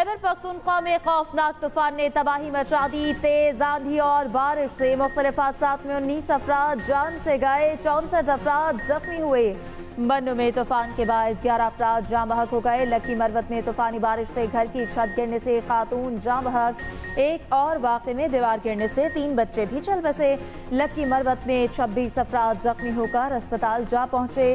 खैबर पख्तूनख्वा में खौफनाक तूफान ने तबाही मचा दी। तेज आंधी और बारिश से मुख्तलिफ हादसात में 19 अफराद जान से गए, 64 अफराद जख्मी हुए। मन्नू में तूफान के बायस 11 अफराद जाँ बहक हो गए। लक्की मरवत में तूफानी बारिश से घर की छत गिरने से खातून जाँ बहक। एक और वाक़े में दीवार गिरने से 3 बच्चे भी चल बसे। लक्की मरवत में 26 अफराद जख्मी होकर अस्पताल जा पहुंचे।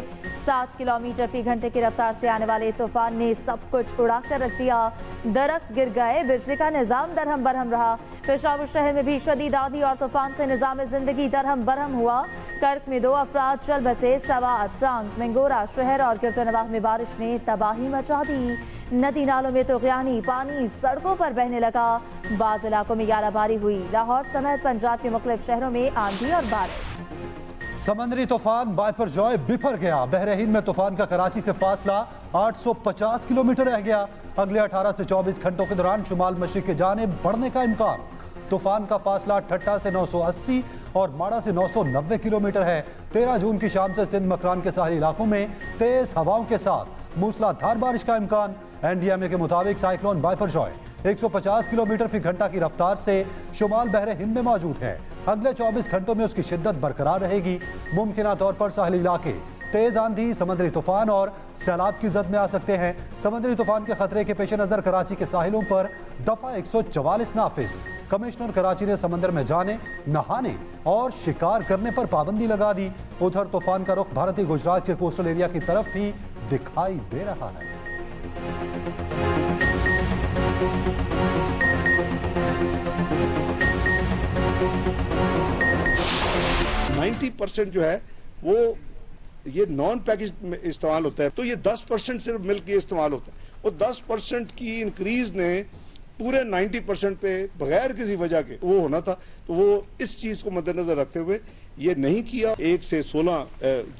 7 किलोमीटर फी घंटे की रफ्तार से आने वाले तूफान ने सब कुछ उड़ा कर रख दिया। दरख्त गिर गए, बिजली का निज़ाम दरहम बरहम रहा। पेशावर शहर में भी शदीद आंधी और तूफान से निज़ाम ज़िंदगी दरहम बरहम हुआ। कर्क में 2 अफराद चल बसे। सवात, टांग, मंगोरा शहर और गिरदोनवाह में बारिश ने तबाही मचा दी। नदी नालों में तुग़यानी पानी सड़कों पर बहने लगा। बाज़ इलाकों में यालाबारी हुई। लाहौर समेत पंजाब के मुख्तलिफ शहरों में आंधी और बारिश। समंदरी तूफान बायपरजॉय बिफर गया। बहरीन में तूफान का कराची से फासला 850 किलोमीटर रह गया। अगले 18 से 24 घंटों के दौरान शुमाल मशरिक की जानिब बढ़ने का इम्कान। तूफान का फासला ठट्टा से 980 और माड़ा से 990 किलोमीटर है। 13 जून की शाम से सिंध मकरान के साहली इलाकों में तेज हवाओं के साथ मूसलाधार बारिश का इम्कान। NDMA के मुताबिक साइक्लोन बायपरजॉय 150 किलोमीटर फी घंटा की रफ्तार से शुमाल बहरे हिंद में मौजूद है। अगले 24 घंटों में उसकी शिद्दत बरकरार रहेगी। मुमकिना तौर पर साहली इलाके तेज आंधी, समुद्री तूफान और सैलाब की जद में आ सकते हैं। समुद्री तूफान के खतरे के पेश नज़र कराची के साहिलों पर दफ़ा 144 नाफिज। कमिश्नर कराची ने समंदर में जाने, नहाने और शिकार करने पर पाबंदी लगा दी। उधर तूफान का रुख भारतीय गुजरात के कोस्टल एरिया की तरफ भी दिखाई दे रहा है। 90% जो है वो ये नॉन पैकेज में इस्तेमाल होता है, तो ये 10% सिर्फ मिल्क ये इस्तेमाल होता है। और 10% की इंक्रीज ने पूरे 90% पे बगैर किसी वजह के वो होना था, तो वो इस चीज को मद्देनजर रखते हुए ये नहीं किया। 1 से 16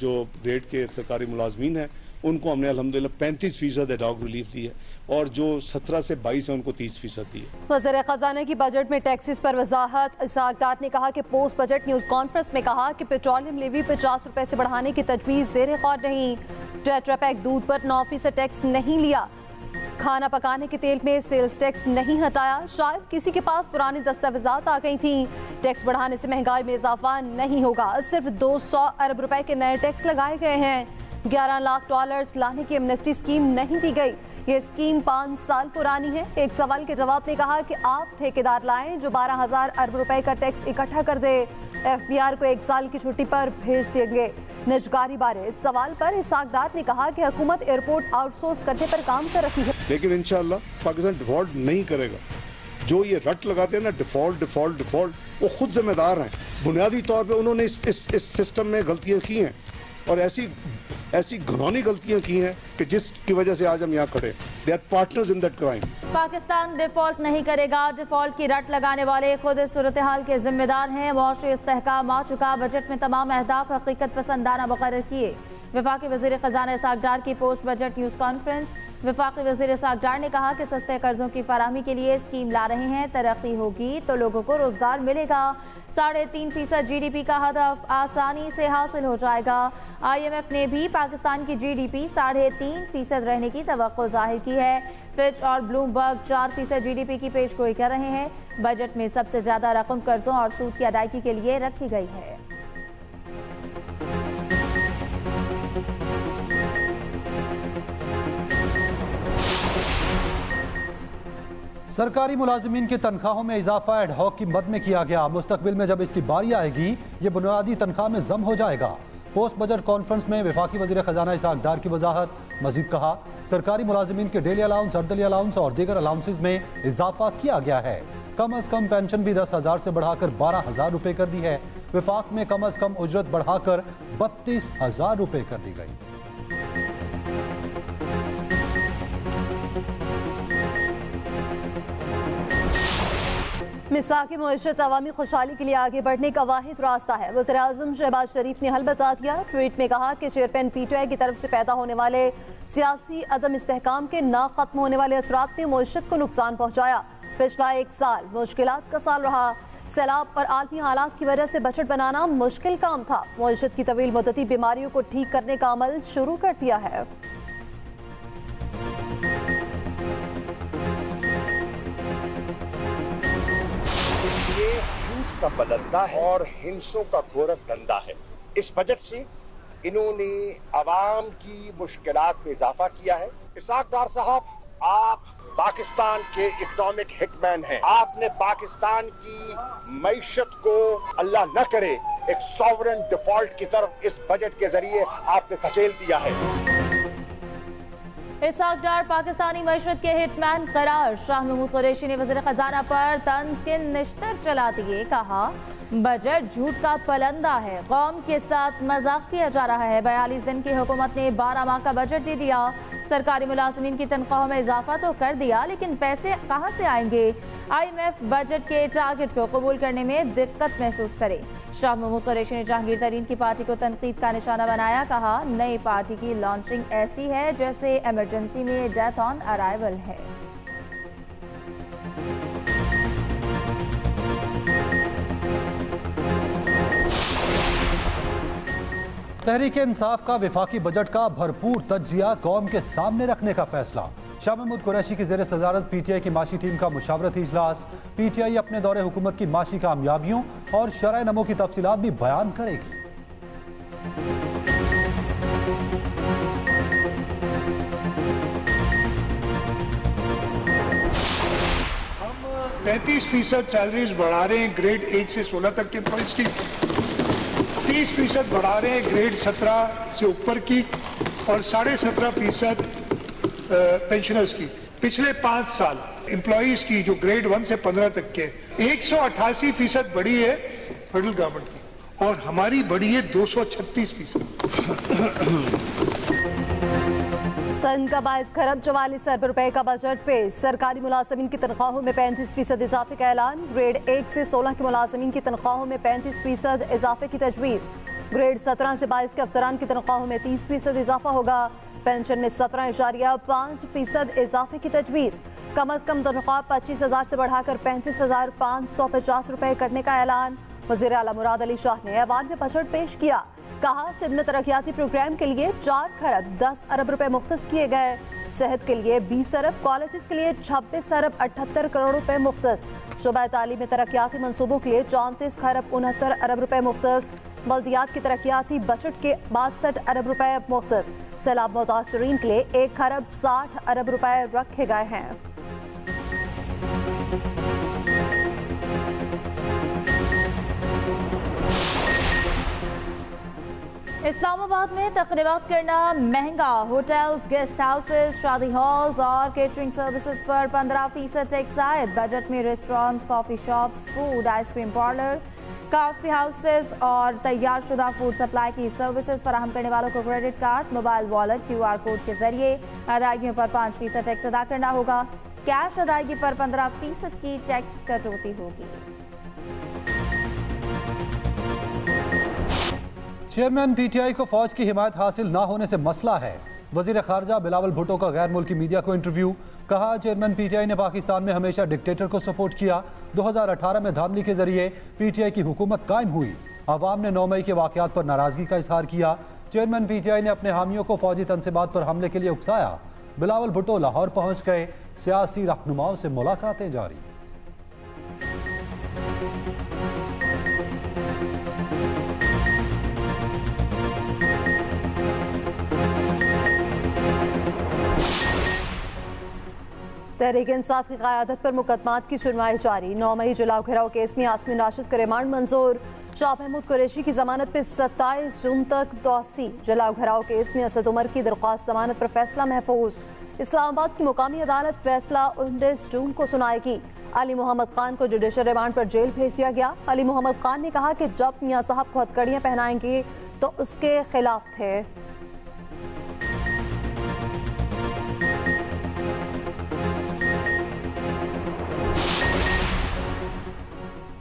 जो ग्रेड के सरकारी मुलाजमीन हैं उनको हमने अल्हम्दुलिल्लाह 35% एडॉक रिलीफ दी है और जो 17 से 22 है उनको 30% दी है। वज़ीर ख़ज़ाना की बजट में टैक्सेस पर वजाहत। इसाक डार ने कहा कि पोस्ट बजट न्यूज़ कॉन्फ्रेंस में कहा कि पेट्रोलियम लेवी 50 रुपए से बढ़ाने की तजवीज़ ज़ेर गौर नहीं। टेट्रापैक दूध पर 9% टैक्स नहीं लिया। खाना पकाने के तेल में सेल्स टैक्स नहीं हटाया। शायद किसी के पास पुरानी दस्तावेजात आ गई थी। टैक्स बढ़ाने से महंगाई में इजाफा नहीं होगा। सिर्फ 200 अरब रुपए के नए टैक्स लगाए गए हैं। $11 लाख लाने की एमनेस्टी स्कीम नहीं दी गई। ये स्कीम 5 साल पुरानी है। एक सवाल के जवाब में कहा कि आप ठेकेदार लाएं जो 12,000 अरब रुपए का टैक्स इकट्ठा कर दे। FBR को 1 साल की छुट्टी पर भेज देंगे। निजगारी बारे इस सवाल पर इसाक डार ने कहा कि हुकूमत एयरपोर्ट आउटसोर्स करने पर काम कर रही है, लेकिन इंशाअल्लाह पाकिस्तान डिफॉल्ट नहीं करेगा। जो ये रट लगाते हैं ना डिफॉल्ट, वो खुद जिम्मेदार हैं। बुनियादी तौर पे उन्होंने इस सिस्टम में गलतियां की हैं और ऐसी घिनौनी गलतियां की हैं कि जिसकी वजह से आज हम यहाँ खड़े। They are partners in that crime. Pakistan default नहीं करेगा। डिफॉल्ट की रट लगाने वाले खुद इस सूरत हाल के जिम्मेदार हैं। मुआशी इस्तेहकाम आ चुका। बजट में तमाम अहदाफ हकीकत पसंदाना मुकर्रर किए। वफाकी वज़ीर ख़ज़ाना इसाक डार की पोस्ट बजट न्यूज़ कॉन्फ्रेंस। वफाकी वज़ीर इसाक डार ने कहा कि सस्ते कर्जों की फराहमी के लिए स्कीम ला रहे हैं। तरक्की होगी तो लोगों को रोजगार मिलेगा। 3.5% GDP का हदफ आसानी से हासिल हो जाएगा। IMF ने भी पाकिस्तान की GDP 3.5% रहने की तवक्को जाहिर की है। फिच और ब्लूमबर्ग 4% GDP की पेशगोई कर रहे हैं। बजट में सबसे ज्यादा रकम कर्जों और सूद की अदायगी के लिए रखी गई है। सरकारी मुलाजिमीन की तनख्वाहों में इजाफा एड हॉक की मद में किया गया। मुस्तकबिल में जब इसकी बारी आएगी ये बुनियादी तनख्वाह में जम हो जाएगा। पोस्ट बजट कॉन्फ्रेंस में वफाकी वज़ीर ख़ज़ाना इसाक डार की वजाहत। मजीद कहा सरकारी मुलाजिमीन के डेली अलाउंस, अर्दली अलाउंस और दीगर अलाउंसेज में इजाफा किया गया है। कम अज़ कम पेंशन भी 10,000 से बढ़ाकर 12,000 रुपये कर दी है। वफाक में कम अज़ कम उजरत बढ़ाकर 32,000 रुपये कर दी गई। मिसाकी मईशत अवामी खुशहाली के लिए आगे बढ़ने का वाहिद रास्ता है। वज़ीर आज़म शहबाज शरीफ ने हल बता दिया। ट्वीट में कहा कि चेयरमैन PTI की तरफ से पैदा होने वाले सियासी अदम इस्तेहकाम के ना खत्म होने वाले असरात ने मईशत को नुकसान पहुँचाया। पिछला 1 साल मुश्किलात का साल रहा। सैलाब और आलमी हालात की वजह से बजट बनाना मुश्किल काम था। मईशत की तवील मुद्दती बीमारियों को ठीक करने का अमल शुरू कर दिया है। का बलंदा है और हिंसों का गोरख धंधा है। इस बजट से इन्होंने आवाम की मुश्किलात में इजाफा किया है। इसाक डार साहब, आप पाकिस्तान के इकोनॉमिक हिटमैन हैं। आपने पाकिस्तान की मईशत को अल्लाह न करे एक सॉवरेन डिफॉल्ट की तरफ इस बजट के जरिए आपने धकेल दिया है। इसाक डार पाकिस्तानी मईशत के हिटमैन करार। शाह महमूद कुरैशी ने वज़ीर खजाना पर तंज के निश्तर चला दिए। कहा, बजट झूठ का पलंदा है, कौम के साथ मजाक किया जा रहा है। 42 दिन की हुकूमत ने 12 माह का बजट दे दिया। सरकारी मुलाजमीन की तनख्वाहों में इजाफा तो कर दिया, लेकिन पैसे कहाँ से आएंगे? IMF बजट के टारगेट को कबूल करने में दिक्कत महसूस करे। शाह महमूद कुरैशी ने जहांगीर तरीन की पार्टी को तनकीद का निशाना बनाया। कहा, नई पार्टी की लॉन्चिंग ऐसी है जैसे इमरजेंसी में डेथ ऑन अराइवल है। तहरीक इंसाफ का विफाकी बजट का भरपूर तज्जिया कौम के सामने रखने का फैसला। शाह महमूद कुरैशी की ज़ेर सदारत PTI की माशी टीम का मुशावरती इजलास। PTI अपने दौरे हुकूमत की माशी कामयाबियों और शरह नमो की तफसीलात भी बयान करेगी। हम 35% सैलरीज बढ़ा रहे हैं ग्रेड 8 से 16 तक के एम्प्लॉइज की, 30% बढ़ा रहे हैं ग्रेड 17 से ऊपर की और 17.5% पेंशनर्स की। पिछले 5 साल एम्प्लॉइज की जो ग्रेड 1 से 15 तक के 188% बढ़ी है फेडरल गवर्नमेंट की और हमारी बढ़ी है 236%। सन का 22 खरब 44 अरब रुपए का बजट पेश। सरकारी मुलाजमीन की तनख्वाहों में 35% इजाफे का ऐलान। ग्रेड 1 से 16 के मुलाजमीन की तनख्वाहों में 35% इजाफे की तजवीज़। ग्रेड 17 से 22 के अफसरान की तनख्वाहों में 30% इजाफा होगा। पेंशन में 17.5% इजाफे की तजवीज़। कम अज कम तनख्वाह 25,000 से बढ़ाकर 35,550 रुपए करने का ऐलान। वज़ीर आला मुराद अली शाह ने ऐवान में बजट पेश किया। कहा, सिंध में तरक्याती प्रोग्राम के लिए 4 खरब 10 अरब रुपए मुख्तस किए गए। सेहत के लिए 20 अरब, कॉलेज के लिए 26 अरब 78 करोड़ रुपए मुख्तस। शोबा तालीम में तरक्याती मनसूबों के लिए 34 खरब 69 अरब रुपए मुख्तस। बल्दियात की तरक्याती बजट के 62 अरब रुपए मुख्तस। सैलाब मुतासरीन के लिए 1 खरब 60 अरब रुपए रखे गए हैं। इस्लामाबाद में तकरीबात करना महंगा। होटल्स, गेस्ट हाउसेस, शादी हॉल्स और केटरिंग सर्विसेज पर 15% टैक्स आयद। बजट में restaurants, coffee shops, food, ice cream parlour, coffee houses और तैयार शुदा फूड सप्लाई की सर्विसेज फराहम करने वालों को credit card, mobile wallet, QR code के जरिए अदायगियों पर 5% टैक्स अदा करना होगा। कैश अदायगी पर 15% की टैक्स कटौती होगी। चेयरमैन PTI को फौज की हिमायत हासिल ना होने से मसला है। वजीर खारजा बिलावल भुट्टो का गैर मुल्की मीडिया को इंटरव्यू। कहा, चेयरमैन PTI ने पाकिस्तान में हमेशा डिक्टेटर को सपोर्ट किया। 2018 में धांधली के जरिए PTI की हुकूमत कायम हुई। अवाम ने 9 मई के वाकयात पर नाराजगी का इजहार किया। चेयरमैन PTI ने अपने हामियों को फौजी तनसीबात पर हमले के लिए उकसाया। बिलावल भुट्टो लाहौर पहुंच गए। सियासी रहनुमाओं से मुलाकातें जारी। तहरीक इंसाफ की क़यादत पर मुकदमात की सुनवाई जारी। 9 मई जलाओ घेराव केस में यास्मीन राशिद का रिमांड मंजूर। शाह महमूद कुरैशी की जमानत पर 27 जून तक तौसी। जलाओ घेराव केस में असद उमर की दरख्वास्त जमानत पर फैसला महफूज। इस्लामाबाद की मुकामी अदालत फैसला 19 जून को सुनाएगी। अली मोहम्मद खान को जुडिशल रिमांड पर जेल भेज दिया गया। अली मोहम्मद खान ने कहा कि जब मियां साहब को हथकड़ियां पहनाएंगे तो उसके खिलाफ थे।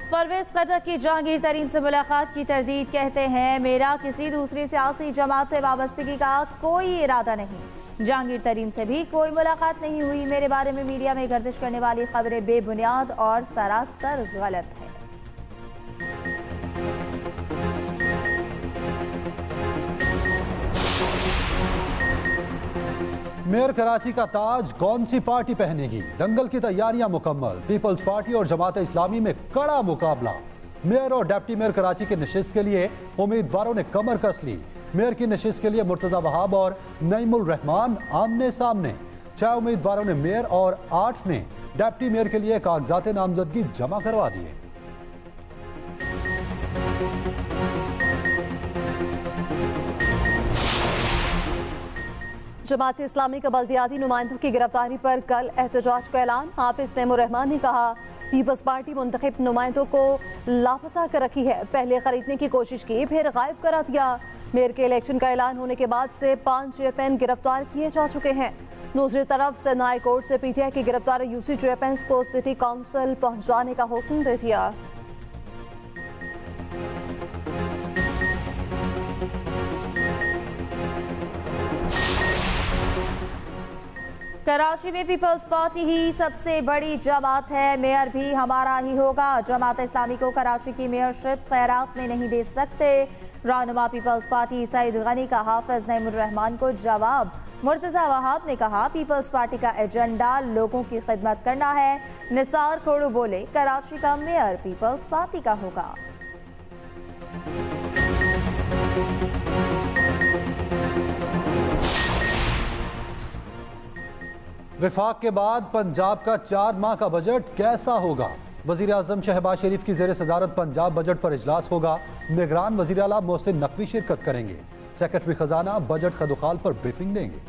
परवेज खटक की जहांगीर तरीन से मुलाकात की तरदीद। कहते हैं, मेरा किसी दूसरी सियासी जमात से वाबस्तगी का कोई इरादा नहीं। जहांगीर तरीन से भी कोई मुलाकात नहीं हुई। मेरे बारे में मीडिया में गर्दिश करने वाली खबरें बेबुनियाद और सरासर गलत है। मेयर कराची का ताज कौन सी पार्टी पहनेगी? दंगल की तैयारियां मुकम्मल। पीपल्स पार्टी और जमात इस्लामी में कड़ा मुकाबला। मेयर और डिप्टी मेयर कराची की नशिस्त के लिए उम्मीदवारों ने कमर कस ली। मेयर की नशिस्त के लिए मुर्तजा वहाब और नईमुल रहमान आमने सामने। 6 उम्मीदवारों ने मेयर और 8 ने डिप्टी मेयर के लिए कागजात नामजदगी जमा करवा दिए। जमात इस्लामी के बल्दियाती नुमाइंदों की गिरफ्तारी पर कल एहतजाज का ऐलान। हाफिज नईमुर रहमान ने कहा, पीपल्स पार्टी मुंतखब नुमाइंदों को लापता कर रखी है। पहले खरीदने की कोशिश की, फिर गायब करा दिया। मेयर के इलेक्शन का ऐलान होने के बाद से 5 चेयरमैन गिरफ्तार किए जा चुके हैं। दूसरी तरफ सिंध हाई कोर्ट से PTI के गिरफ्तार UC चेयरमैन को सिटी काउंसिल पहुंचाने का हुक्म दे दिया। कराची में पीपल्स पार्टी ही सबसे बड़ी जमात है। मेयर भी हमारा ही होगा। जमात इस्लामी को कराची की मेयरशिप खैरात में नहीं दे सकते। रहनुमा पीपल्स पार्टी सईद गनी का हाफिज नईमुर रहमान को जवाब। मुर्तजा वहाब ने कहा, पीपल्स पार्टी का एजेंडा लोगों की खिदमत करना है। निसार खोड़ू बोले, कराची का मेयर पीपल्स पार्टी का होगा। विफाक के बाद पंजाब का 4 माह का बजट कैसा होगा? वजीर आजम शहबाज शरीफ की जेर सदारत पंजाब बजट पर इजलास होगा। निगरान वजीर आला मोहसिन नकवी शिरकत करेंगे। सेक्रेटरी खजाना बजट खदुखाल पर ब्रीफिंग देंगे।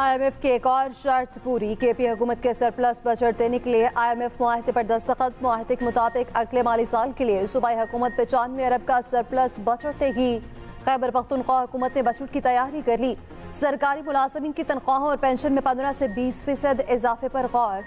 IMF की एक और शर्त पूरी। KP हुकूमत के सरप्लस बजट देने के लिए IMF मुआहदे पर दस्तखत। मुआहदे के मुताबिक अगले माली साल के लिए सूबाई हुकूमत 95 अरब का सरप्लस बजट देगी। खैबर पख्तूनख्वा हुकूमत ने बजट की तैयारी कर ली। सरकारी मुलाजमीन की तनख्वाहों और पेंशन में 15 से 20% इजाफे पर गौर।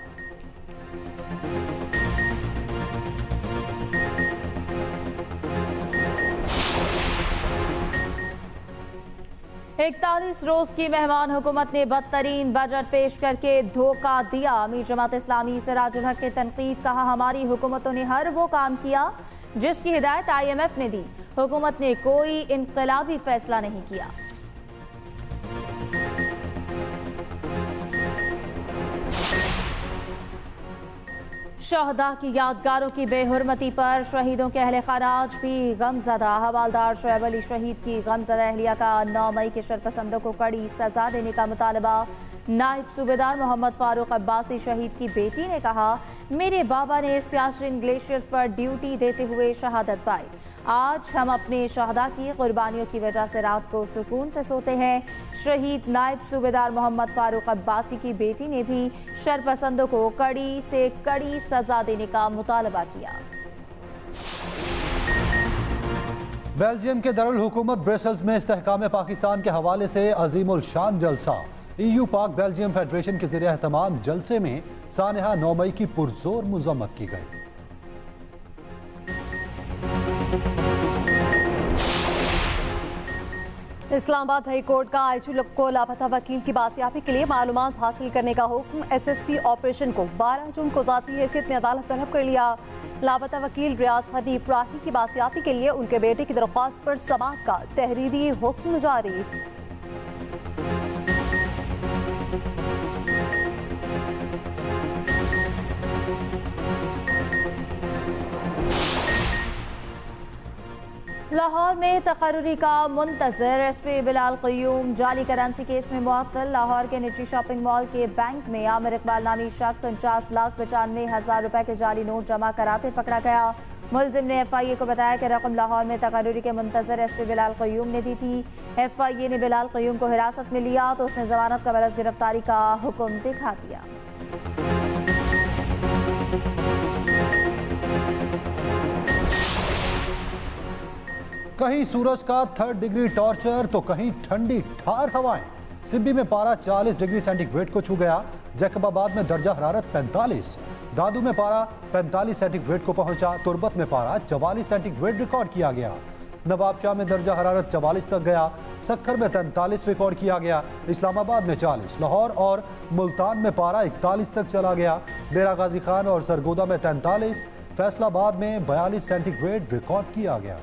इकतालीस रोज की मेहमान हुकूमत ने बदतरीन बजट पेश करके धोखा दिया। अमीर जमात इस्लामी सिराजुल हक के तनकीद। कहा, हमारी हुकूमतों ने हर वो काम किया जिसकी हिदायत IMF ने दी। हुकूमत ने कोई इनकलाबी फैसला नहीं किया। शहदा की यादगारों की बेहुरमती पर शहीदों के अहले खाना आज भी गमजदा। हवालदार शुएब अली शहीद की गमजदा अहलिया का 9 मई के शरपसंदों को कड़ी सजा देने का मुतालबा। नायब सूबेदार मोहम्मद फारूक अब्बासी शहीद की बेटी ने कहा, मेरे बाबा ने सियाचिन ग्लेशियर्स पर ड्यूटी देते हुए शहादत पाई। आज हम अपने शहदा की कुर्बानियों की वजह से रात को सुकून से सोते हैं। शहीद नायब सूबेदार मोहम्मद फारूक अब्बासी की बेटी ने भी शरपसंदों को कड़ी से कड़ी सजा देने का मुतालबा किया। बेल्जियम के दरुल हुकूमत ब्रसेल्स में इस्तेहकाम पाकिस्तान के हवाले से अजीमुल शान जलसा। EU पाक बेल्जियम फेडरेशन के ज़रिए एहतमाम जलसे में सानहा 9 मई की पुरजोर मुज़म्मत की गई। इस्लामाबाद हाई कोर्ट का IG को लापता वकील की बासियाबी के लिए मालूमात हासिल करने का हुक्म। SSP ऑपरेशन को 12 जून को ज़ाती हैसियत में अदालत तलब कर लिया। लापता वकील रियाज हनीफ राही की बासियाबी के लिए उनके बेटे की दरख्वास्त पर समाअत का तहरीरी हुक्म जारी। लाहौर में तकर्री का मुंतजर SP बिलाल क़य्यूम जाली करेंसी केस में मुअत्तल। लाहौर के निजी शॉपिंग मॉल के बैंक में आमिर इकबाल नामी शख्स 49,95,000 रुपए के जाली नोट जमा कराते पकड़ा गया। मुलजिम ने FIA को बताया कि रकम लाहौर में तकर्री के मुंतजर SP बिलाल क़य्यूम ने दी थी। FIA ने बिलाल क़य्यूम को हिरासत में लिया तो उसने जमानत का बरस गिरफ्तारी का हुक्म दिखा दिया। कहीं सूरज का 3rd डिग्री टॉर्चर तो कहीं ठंडी ठार हवाएं। सिब्बी में पारा 40 डिग्री सेंटीग्रेड को छू गया। जैकबाबाद में दर्जा हरारत 45, दादू में पारा 45 सेंटीग्रेड को पहुंचा। तुरबत में पारा 44 सेंटीग्रेड रिकॉर्ड किया गया। नवाबशाह में दर्जा हरारत 44 तक गया। सक्खर में 43 रिकॉर्ड किया गया। इस्लामाबाद में 40, लाहौर और मुल्तान में पारा 41 तक चला गया। डेरा गाजी खान और सरगोदा में 43, फैसलाबाद में 42 सेंटीग्रेड रिकॉर्ड किया गया।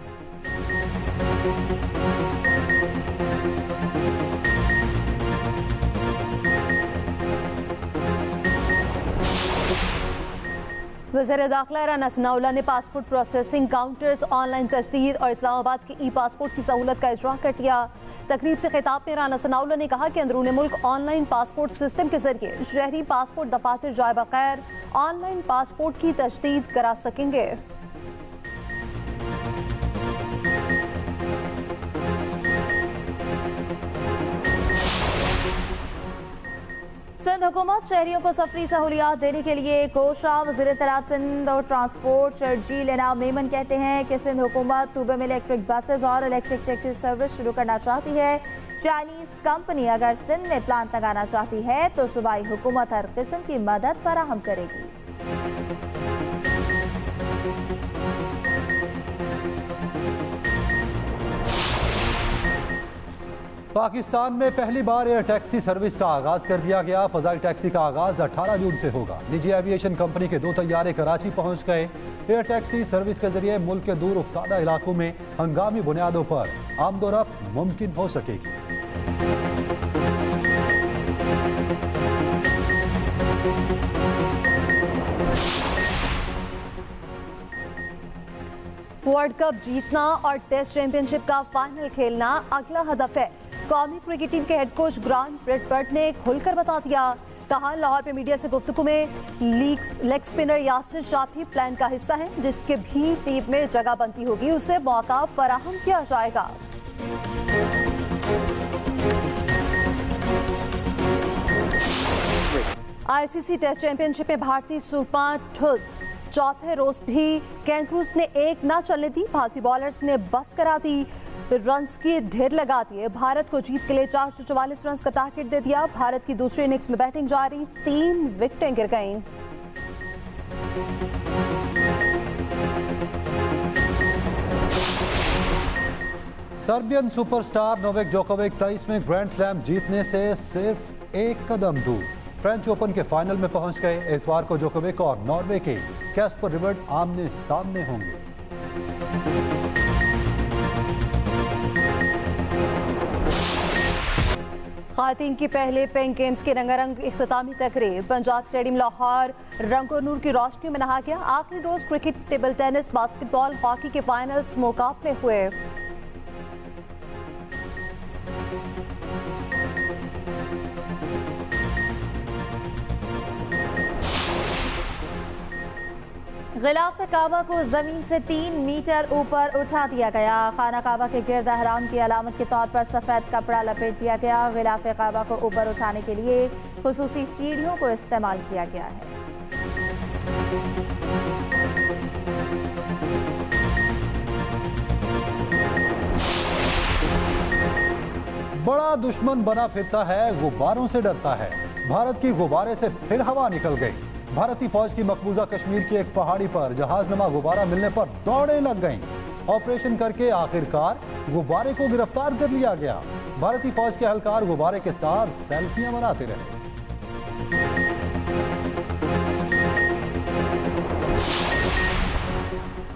वज़ीर दाखिला राना सनाउल्लाह ने पासपोर्ट प्रोसेसिंग काउंटर्स, ऑनलाइन तजदीद और इस्लामाबाद की ई पासपोर्ट की सहूलत का इजरा कर दिया। तकरीब से खिताब में राना सनाउल्लाह ने कहा कि अंदरूनी मुल्क ऑनलाइन पासपोर्ट सिस्टम के जरिए शहरी पासपोर्ट दफातर जाए बगैर ऑनलाइन पासपोर्ट की तजदीद करा सकेंगे। सिंध हुकूमत शहरियों को सफरी सहूलियात देने के लिए कोशा। वज़ीर इत्तलात सिंध और ट्रांसपोर्ट शर्जील इनाम मेमन कहते हैं कि सिंध हुकूमत सूबे में इलेक्ट्रिक बसेस और इलेक्ट्रिक टैक्सी सर्विस शुरू करना चाहती है। चाइनीज़ कंपनी अगर सिंध में प्लांट लगाना चाहती है तो सूबाई हुकूमत हर किस्म की मदद फराहम करेगी। पाकिस्तान में पहली बार एयर टैक्सी सर्विस का आगाज कर दिया गया। फजाई टैक्सी का आगाज 18 जून से होगा। निजी एविएशन कंपनी के 2 तैयारे कराची पहुंच गए। एयर टैक्सी सर्विस के जरिए मुल्क के दूर उफ्तादा इलाकों में हंगामी बुनियादों पर आमदोरफ्त मुमकिन हो सकेगी। वर्ल्ड कप जीतना और टेस्ट चैंपियनशिप का फाइनल खेलना अगला हदफ है। कौमी क्रिकेट टीम के हेड कोच ग्रांट ब्रैडबर्ट ने खुलकर बता दिया। कहा, लाहौर में मीडिया से गुफ्तगू में लेग स्पिनर यासिर शाह भी प्लान का हिस्सा है। जिसके भी टीम में जगह बनती होगी उसे मौका फराहम किया जाएगा। आईसीसी टेस्ट चैंपियनशिप में भारतीय सुरमा ठुस चौथे रोज भी कैंक्रूज ने एक ना चलने दी। भारतीय बॉलर्स ने बस करा दी, रन्स की ढेर लगा दिए। भारत को जीत के लिए 444 रन का टारगेट दे दिया। भारत की दूसरी इनिंग्स में बैटिंग जारी, 3 विकेटें गिर गईं। सर्बियन सुपरस्टार नोवाक जोकोविक 23वें ग्रैंड स्लैम जीतने से सिर्फ एक कदम दूर। फ्रेंच ओपन के फाइनल में पहुंच गए। इतवार को जोकोविक और नॉर्वे के कैस्पर रिवर्ड आमने सामने होंगे। खातीन की पहले पेंग गेम्स की रंगारंग इख्तितामी तकरीब पंजाब स्टेडियम लाहौर रंगो नूर की रोशनी में नहा गया। आखिरी रोज cricket, table tennis, basketball, hockey के फाइनल्स मुकाबले हुए। गिलाफ काबा को जमीन से 3 मीटर ऊपर उठा दिया गया। खाना काबा के गिर्द अहराम की अलामत के तौर पर सफ़ेद कपड़ा लपेट दिया गया। गिलाफ काबा को ऊपर उठाने के लिए खुसूसी सीढ़ियों को इस्तेमाल किया गया है। बड़ा दुश्मन बना फिरता है, गुब्बारों से डरता है। भारत की गुब्बारे से फिर हवा निकल गई। भारतीय फौज की मकबूजा कश्मीर की एक पहाड़ी पर जहाजनुमा गुब्बारा मिलने पर दौड़ें लग गईं। ऑपरेशन करके आखिरकार गुब्बारे को गिरफ्तार कर लिया गया। भारतीय फौज के एहलकार गुब्बारे के साथ सेल्फियां बनाते रहे।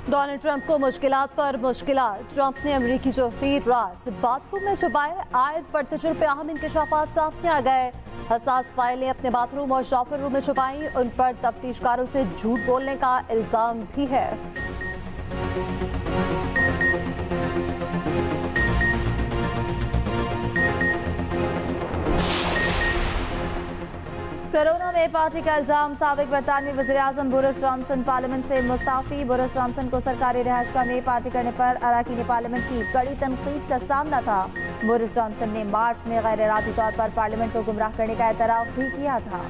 डोनाल्ड ट्रंप को मुश्किलात पर मुश्किलात। ट्रंप ने अमेरिकी जोहरी राज बाथरूम में छुपाए। आयत पर तजुर्बे अहम इंकशाफात सामने आ गए। हसास फाइलें अपने बाथरूम और शॉफर रूम में छुपाई। उन पर तफ्तीशकारों से झूठ बोलने का इल्जाम भी है। कोरोना में पार्टी का इल्जाम। साबिक बरतानवी वज़ीर आज़म बोरिस जॉनसन पार्लियामेंट से मुस्ताफी। बोरिस जॉनसन को सरकारी रिहाइशगाह में पार्टी करने पर अरकान पार्लियामेंट की कड़ी तनकीद का सामना था। बोरिस जॉनसन ने मार्च में गैर इरादी तौर पर पार्लियामेंट को गुमराह करने का एतराफ भी किया था।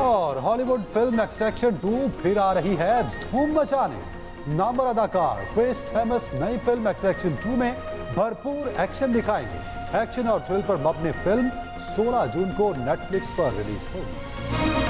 और हॉलीवुड फिल्म एक्सट्रैक्शन 2 फिर आ रही है धूम मचाने। नामवर अदाकार क्रिस हेम्स नई फिल्म एक्सट्रैक्शन 2 में भरपूर एक्शन दिखाएंगे। एक्शन और थ्रिल पर मबनी फिल्म 16 जून को नेटफ्लिक्स पर रिलीज होगी।